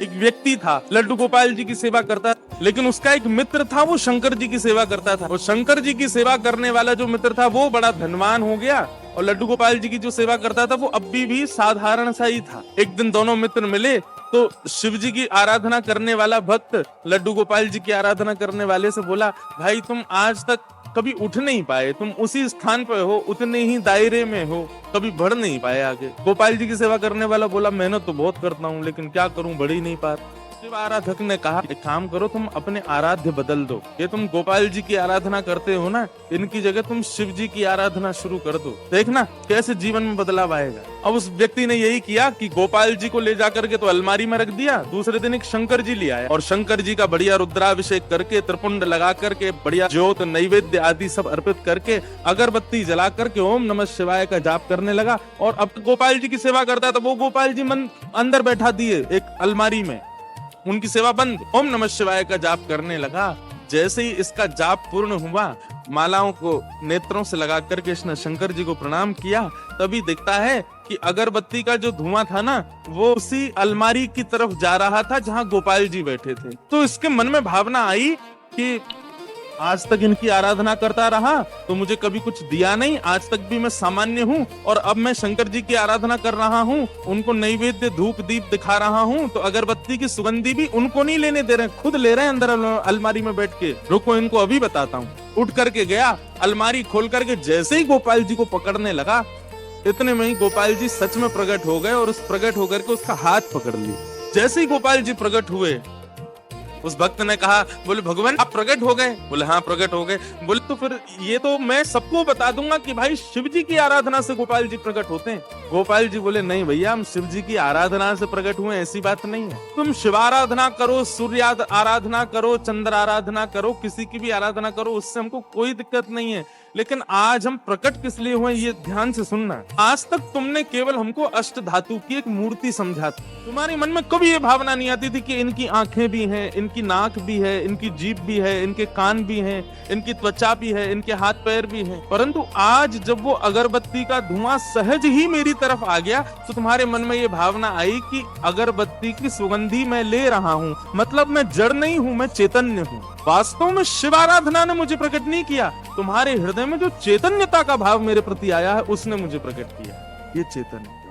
एक व्यक्ति था, लड्डू गोपाल जी की सेवा करता, लेकिन उसका एक मित्र था, वो शंकर जी की सेवा करता था। और शंकर जी की सेवा करने वाला जो मित्र था वो बड़ा धनवान हो गया, और लड्डू गोपाल जी की जो सेवा करता था वो अभी भी साधारण सा ही था। एक दिन दोनों मित्र मिले तो शिव जी की आराधना करने वाला भक्त लड्डू गोपाल जी की आराधना करने वाले से बोला, भाई तुम आज तक कभी उठ नहीं पाए, तुम उसी स्थान पे हो, उतने ही दायरे में हो, कभी बढ़ नहीं पाए आगे। गोपाल जी की सेवा करने वाला बोला, मेहनत तो बहुत करता हूँ लेकिन क्या करूं, बढ़ ही नहीं पा रहा। शिव आराधक ने कहा, एक काम करो, तुम अपने आराध्य बदल दो। ये तुम गोपाल जी की आराधना करते हो ना, इनकी जगह तुम शिव जी की आराधना शुरू कर दो, देखना कैसे जीवन में बदलाव आएगा। अब उस व्यक्ति ने यही किया कि गोपाल जी को ले जाकर के तो अलमारी में रख दिया। दूसरे दिन एक शंकर जी ले आया और शंकर जी का बढ़िया रुद्राभिषेक करके, त्रिपुंड लगा करके, बढ़िया ज्योत नैवेद्य आदि सब अर्पित करके, अगरबत्ती जला करके ओम नमः शिवाय का जाप करने लगा। और अब गोपाल जी की सेवा करता था, वो गोपाल जी मन अंदर बैठा दिए एक अलमारी में, उनकी सेवा बंद, ओम नमः शिवाय का जाप करने लगा। जैसे ही इसका जाप पूर्ण हुआ, मालाओं को नेत्रों से लगा करके इसने शंकर जी को प्रणाम किया, तभी दिखता है कि अगरबत्ती का जो धुआं था ना, वो उसी अलमारी की तरफ जा रहा था जहां गोपाल जी बैठे थे। तो इसके मन में भावना आई कि आज तक इनकी आराधना करता रहा तो मुझे कभी कुछ दिया नहीं, आज तक भी मैं सामान्य हूँ, और अब मैं शंकर जी की आराधना कर रहा हूँ, उनको नैवेद्य धूप दीप दिखा रहा हूँ, तो अगरबत्ती की सुगंधी भी उनको नहीं लेने दे रहे, खुद ले रहे हैं अंदर अलमारी में बैठ के। रुको इनको अभी बताता हूँ। उठ करके गया, अलमारी खोल करके जैसे ही गोपाल जी को पकड़ने लगा, इतने में ही गोपाल जी सच में प्रकट हो गए और उस प्रकट होकर के उसका हाथ पकड़ लिया। जैसे ही गोपाल जी प्रकट हुए, उस भक्त ने कहा, बोले भगवान आप प्रकट हो गए? बोले हाँ प्रकट हो गए। बोले तो फिर ये तो मैं सबको बता दूंगा कि भाई शिव जी की आराधना से गोपाल जी प्रकट होते हैं। गोपाल जी बोले, नहीं भैया, हम शिव जी की आराधना से प्रकट हुए, ऐसी बात नहीं है। तुम शिव आराधना करो, सूर्य आराधना करो, चंद्र आराधना करो, किसी की भी आराधना करो, उससे हमको कोई दिक्कत नहीं है, लेकिन आज हम प्रकट किस लिए हुए ये ध्यान से सुनना। आज तक तुमने केवल हमको अष्ट धातु की एक मूर्ति समझा था, तुम्हारे मन में कभी ये भावना नहीं आती थी कि इनकी आंखें भी हैं, इनकी नाक भी है, इनकी जीभ भी है, इनके कान भी हैं, इनकी त्वचा भी है, इनके हाथ पैर भी हैं। परंतु आज जब वो अगरबत्ती का धुआं सहज ही मेरी तरफ आ गया तो तुम्हारे मन में ये भावना आई कि अगरबत्ती की सुगंधी मैं ले रहा हूँ, मतलब मैं जड़ नहीं हूँ, मैं चैतन्य हूँ। वास्तव में शिव आराधना ने मुझे प्रकट नहीं किया, तुम्हारे हृदय में जो चैतन्यता का भाव मेरे प्रति आया है उसने मुझे प्रकट किया। ये चैतन्य